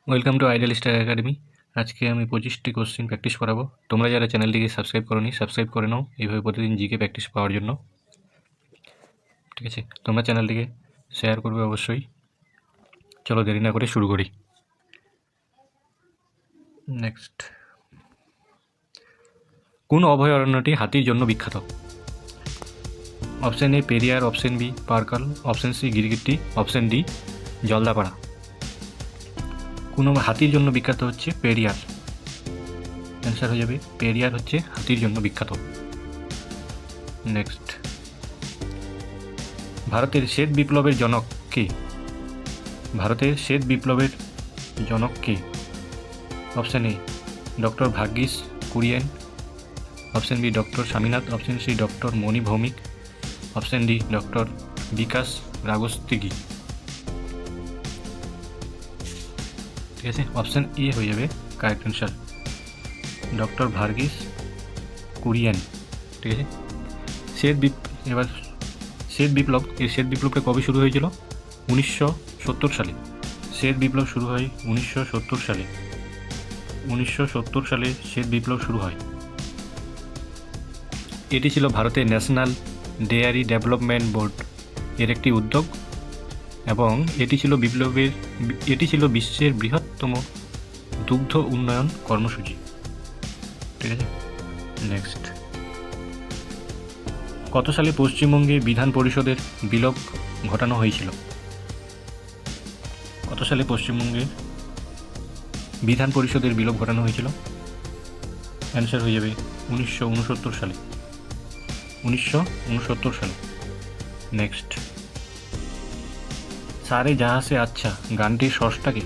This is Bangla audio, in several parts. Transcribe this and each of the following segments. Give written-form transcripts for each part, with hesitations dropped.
Welcome to ideal star academy. আজকে আমি 25টি কোশ্চেন প্র্যাকটিস করাবো। তোমরা যারা চ্যানেলটিকে সাবস্ক্রাইব করোনি সাবস্ক্রাইব করে নাও এইভাবে প্রতিদিন জিকে প্র্যাকটিস পাওয়ার জন্য। ঠিক আছে, তোমরা চ্যানেলটিকে শেয়ার করবে অবশ্যই। চলো দেরি না করে শুরু করি। নেক্সট, কোন অভয়ারণ্যটি হাতির জন্য বিখ্যাত? Option A Periyar, option B Parkal, option C গিরগিটি, অপশান ডি জলদাপাড়া। কোন হাতির জন্য বিখ্যাত হচ্ছে পেরিয়ার। অ্যান্সার হয়ে যাবে পেরিয়ার হচ্ছে হাতির জন্য বিখ্যাত। নেক্সট, ভারতের শ্বেত বিপ্লবের জনক কে? ভারতের শ্বেত বিপ্লবের জনক কে? Option A doctor Verghese Kurien, option B doctor Swaminath, option C doctor Mani Bhowmik, option D doctor Bikash রাগস্তিগি। ঠিক আছে, অপশান এ হয়ে যাবে correct answer, doctor Verghese Kurien. ঠিক আছে, এবার শ্বেত বিপ্লব, এই শ্বেত বিপ্লবটা কবে শুরু হয়েছিল? 1970 সালে। শ্বেত বিপ্লব শুরু হয় 1970 সালে। 1970 সালে শ্বেত বিপ্লব শুরু হয়। এটি ছিল ভারতের ন্যাশনাল ডেয়ারি ডেভেলপমেন্ট বোর্ড এর একটি উদ্যোগ এবং এটি ছিল বিশ্বের বৃহত্তম দুগ্ধ উন্নয়ন কর্মসূচি। ঠিক আছে, নেক্সট, কত সালে পশ্চিমবঙ্গে বিধান পরিষদের বিলোপ ঘটানো হয়েছিল? কত সালে পশ্চিমবঙ্গে বিধান পরিষদের বিলোপ ঘটানো হয়েছিল? অ্যান্সার হয়ে যাবে 1969 সালে। 1969 সালে। নেক্সট, সারে জাহাঁ সে আচ্ছা গানটির স্রষ্টা কে?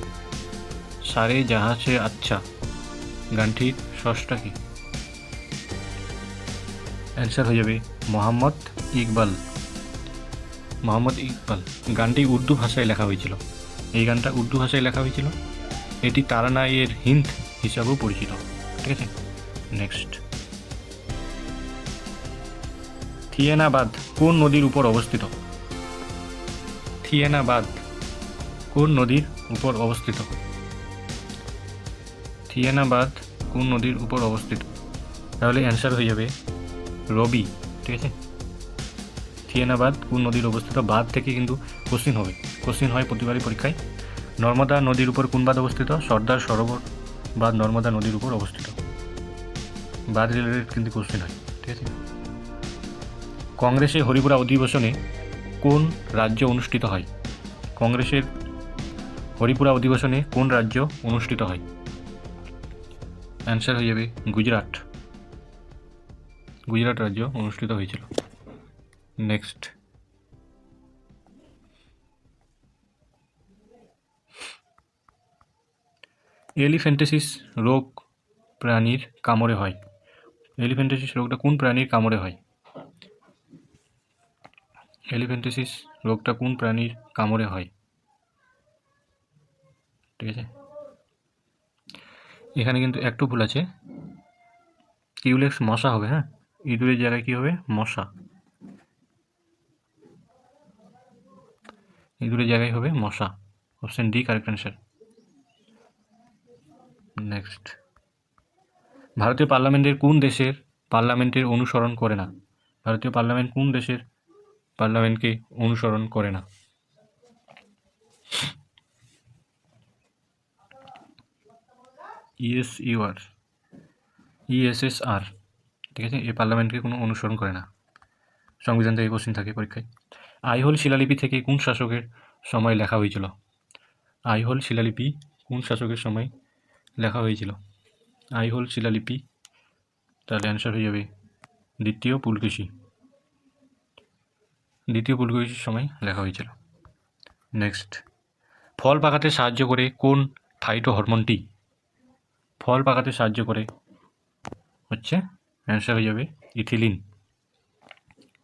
সারে জাহাঁ সে আচ্ছা গানটির স্রষ্টা কে? অ্যান্সার হয়ে যাবে মোহাম্মদ ইকবাল। মোহাম্মদ ইকবাল। গানটি উর্দু ভাষায় লেখা হয়েছিল। এই গানটা উর্দু ভাষায় লেখা হয়েছিল। এটি তারানাইয়ের হিন্দ হিসাবেও পরিচিত। ঠিক আছে, নেক্সট, থিয়েনাবাদ কোন নদীর উপর অবস্থিত? থিয়েনাবাদ কোন নদীর উপর অবস্থিত? থিয়েনাবাদ কোন নদীর উপর অবস্থিত? তাহলে অ্যান্সার হয়ে যাবে রবি। ঠিক আছে, থিয়েনাবাদ কোন নদীর অবস্থিত? বাঁধ থেকে কিন্তু কোশ্চিন হয় প্রতিবারই পরীক্ষায়। নর্মদা নদীর উপর কোন বাঁধ অবস্থিত? সর্দার সরোবর বাঁধ নর্মদা নদীর উপর অবস্থিত। বাঁধ রিলেটেড কিন্তু কোশ্চিন হয়। ঠিক আছে, কংগ্রেসের হরিপুরা অধিবেশনে কোন রাজ্য অনুষ্ঠিত হয়? কংগ্রেসের হরিপুরা অধিবেশনে কোন রাজ্য অনুষ্ঠিত হয়? অ্যান্সার হয়ে যাবে গুজরাট। গুজরাট রাজ্য অনুষ্ঠিত হয়েছিল। নেক্সট, এলিফ্যান্টাইটিস রোগ প্রাণীর কামড়ে হয়। এলিফ্যান্টাইটিস রোগটা কোন প্রাণীর কামড়ে হয়? এলিফ্যান্টাইটিস রোগটা কোন প্রাণীর কামড়ে হয়? ঠিক আছে, এখানে কিন্তু একটু ভুল আছে। কিউলেক্স মশা হবে। হ্যাঁ, ইঁদুরের জায়গায় কী হবে? মশা। ইঁদুরের জায়গায় হবে মশা। Option D correct answer. Next, ভারতীয় পার্লামেন্টের কোন দেশের পার্লামেন্টের অনুসরণ করে না? ভারতীয় পার্লামেন্ট কোন দেশের পার্লামেন্টকে অনুসরণ করে না? ইএসএসআর। ঠিক আছে, এই পার্লামেন্টকে কোনো অনুসরণ করে না। সংবিধান থেকে কোশ্চিন থাকে পরীক্ষায়। আইহোল শিলালিপি থেকে কোন শাসকের সময় লেখা হয়েছিল? আইহোল শিলালিপি কোন শাসকের সময় লেখা হয়েছিল? আইহোল শিলালিপি, তাহলে অ্যান্সার হয়ে যাবে দ্বিতীয় পুলকেশী। দ্বিতীয় পুলকেশীর সময় লেখা হয়েছিল। নেক্সট, ফল পাকাতে সাহায্য করে কোন থাইটো হরমোনটি? ফল পাকাতে সাহায্য করে হচ্ছে, অ্যান্সার হয়ে যাবে ইথিলিন।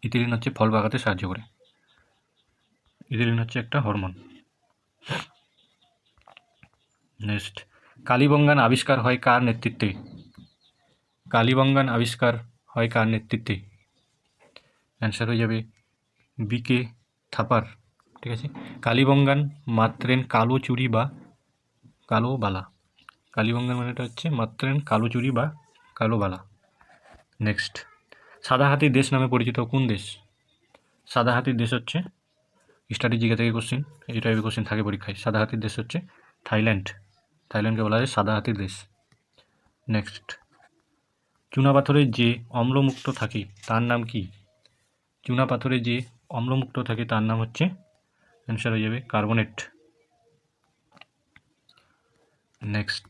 ইথিলিন হচ্ছে ফল পাকাতে সাহায্য করে। ইথিলিন হচ্ছে একটা হরমোন। নেক্সট, কালীবঙ্গান আবিষ্কার হয় কার নেতৃত্বে? কালীবঙ্গান আবিষ্কার হয় কার নেতৃত্বে? অ্যান্সার হয়ে যাবে বিকে থাপার। ঠিক আছে, কালীবঙ্গান মাত্রেন কালো চুরি বা কালো বালা। কালীবঙ্গের মানেটা হচ্ছে মাত্রেন কালো চুরি বা কালো বালা। নেক্সট, সাদা হাতির দেশ নামে পরিচিত কোন দেশ? সাদা হাতির দেশ হচ্ছে, স্ট্র্যাটেজিকে থেকে কোশ্চিন, এই টাইপের কোশ্চিন থাকে পরীক্ষায়। সাদা হাতির দেশ হচ্ছে থাইল্যান্ড। থাইল্যান্ডকে বলা হয় সাদা হাতির দেশ। নেক্সট, চুনাপাথরে যে অম্লমুক্ত থাকে তার নাম কি? চুনাপাথরে যে অম্লমুক্ত থাকে তার নাম হচ্ছে, অ্যান্সার হয়ে যাবে কার্বনেট। নেক্সট,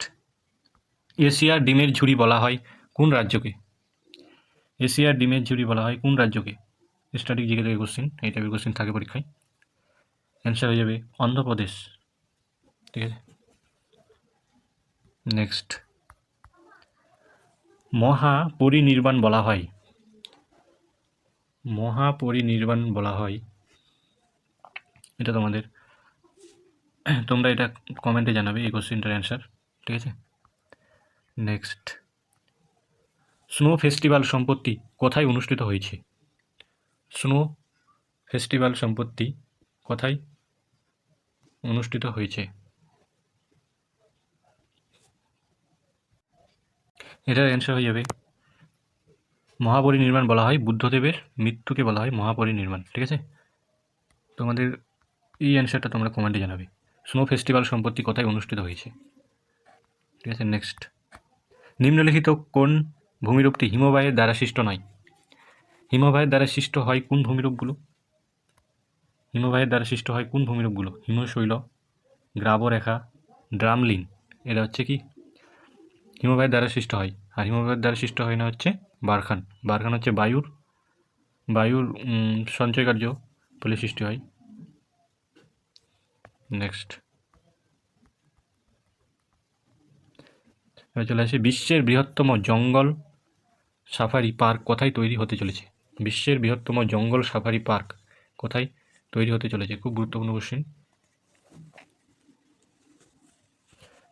এশিয়ার ডিমের ঝুড়ি বলা হয় কোন রাজ্যকে? এশিয়ার ডিমের ঝুড়ি বলা হয় কোন রাজ্যকে? স্ট্র্যাটেজিকে থেকে কোশ্চিন, এই টাইপের কোশ্চিন থাকে পরীক্ষায়। অ্যান্সার হয়ে যাবে অন্ধ্রপ্রদেশ। ঠিক আছে। নেক্সট, মহাপরিনির্বাণ বলা হয়, মহাপরিনির্বাণ বলা হয়, এটা তোমাদের, তোমরা এটা কমেন্টে জানাবে এই কোশ্চেনটার অ্যান্সার। ঠিক আছে। নেক্সট, স্নো ফেস্টিভ্যাল সম্প্রতি কোথায় অনুষ্ঠিত হয়েছে? স্নো ফেস্টিভ্যাল সম্প্রতি কোথায় অনুষ্ঠিত হয়েছে? এটার অ্যান্সার হয়ে যাবে, মহাপরিনির্বাণ বলা হয় বুদ্ধদেবের মৃত্যুকে বলা হয় মহাপরিনির্বাণ। ঠিক আছে। তোমাদের এই অ্যান্সারটা তোমরা কমেন্টে জানাবে, স্নো ফেস্টিভ্যাল সম্প্রতি কোথায় অনুষ্ঠিত হয়েছে। ঠিক আছে। নেক্সট, নিম্নলিখিত কোন ভূমিরূপটি হিমবাহের দ্বারা সৃষ্ট নয়? হিমবাহের দ্বারা সৃষ্ট হয় কোন ভূমিরূপগুলো? হিমবাহের দ্বারা সৃষ্ট হয় কোন ভূমিরূপগুলো? হিমশৈল, গ্রাবরেখা, ড্রামলিন। এরা হচ্ছে কি হিমবাহের দ্বারা সৃষ্ট হয়। আর হিমবাহের দ্বারা সৃষ্ট হয় না হচ্ছে বারখান। বারখান হচ্ছে বায়ুর সঞ্চয়কার্য বলে সৃষ্টি হয়। নেক্সট, এবার চলে আসে, বিশ্বের বৃহত্তম জঙ্গল সাফারি পার্ক কোথায় তৈরি হতে চলেছে? বিশ্বের বৃহত্তম জঙ্গল সাফারি পার্ক কোথায় তৈরি হতে চলেছে? খুব গুরুত্বপূর্ণ কোশ্চেন।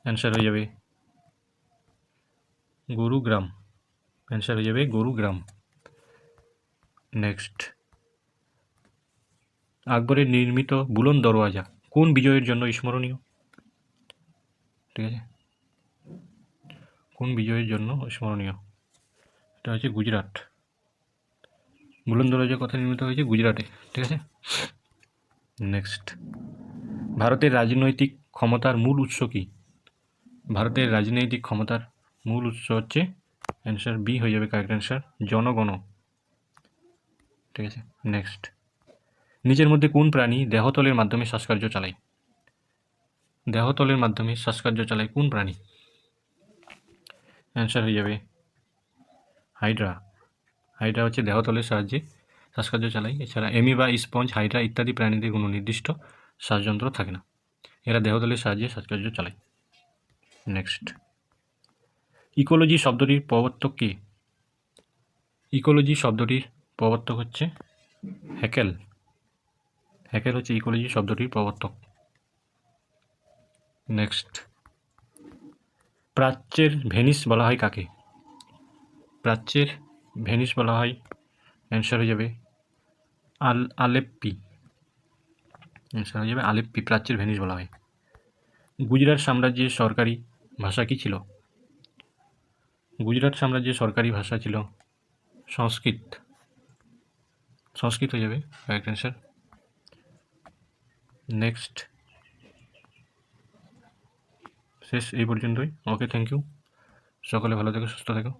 অ্যান্সার হয়ে যাবে গুরুগ্রাম। অ্যান্সার হয়ে যাবে গুরুগ্রাম। নেক্সট, আকবরের নির্মিত বুলন্দ দরওয়াজা কোন বিজয়ের জন্য স্মরণীয়? ঠিক আছে, কোন বিজয়ের জন্য স্মরণীয়? এটা হচ্ছে গুজরাট। বুলন্দ দরওয়াজা কোথায় নির্মিত হয়েছে? গুজরাটে। ঠিক আছে। নেক্সট, ভারতের রাজনৈতিক ক্ষমতার মূল উৎস কী? ভারতের রাজনৈতিক ক্ষমতার মূল উৎস হচ্ছে, অ্যান্সার বি হয়ে যাবে কারেক্ট অ্যান্সার, জনগণ। ঠিক আছে। নেক্সট, নিচের মধ্যে কোন প্রাণী দেহতলের মাধ্যমে শ্বাসকার্য চালায়? দেহতলের মাধ্যমে শ্বাসকার্য চালায় কোন প্রাণী? অ্যান্সার হয়ে যাবে হাইড্রা। হাইড্রা হচ্ছে দেহতলের সাহায্যে শ্বাসকার্য চালায়। এছাড়া এমিবা, স্পঞ্জ, হাইড্রা ইত্যাদি প্রাণীদের কোনো নির্দিষ্ট শ্বাসযন্ত্র থাকে না, এরা দেহতলের সাহায্যে শ্বাসকার্য চালায়। নেক্সট, ইকোলজি শব্দটির প্রবর্তক কে? ইকোলজি শব্দটির প্রবর্তক হচ্ছে হ্যাকেল। হ্যাকেল হচ্ছে ইকোলজি শব্দটির প্রবর্তক। নেক্সট, প্রাচ্যের ভেনিস বলা হয় কাকে? প্রাচ্যের ভেনিস বলা হয়, অ্যান্সার হয়ে যাবে আলেপ্পি। অ্যান্সার হয়ে যাবে আলেপ্পি, প্রাচ্যের ভেনিস বলা হয়। গুজরাট সাম্রাজ্যের সরকারি ভাষা কী ছিল? গুজরাট সাম্রাজ্যের সরকারি ভাষা ছিল সংস্কৃত। সংস্কৃত হয়ে যাবে কারেক্ট অ্যান্সার। নেক্সট, শেষ এই পর্যন্তই। ওকে, থ্যাংক ইউ। সকলে ভালো থেকো, সুস্থ থেকো।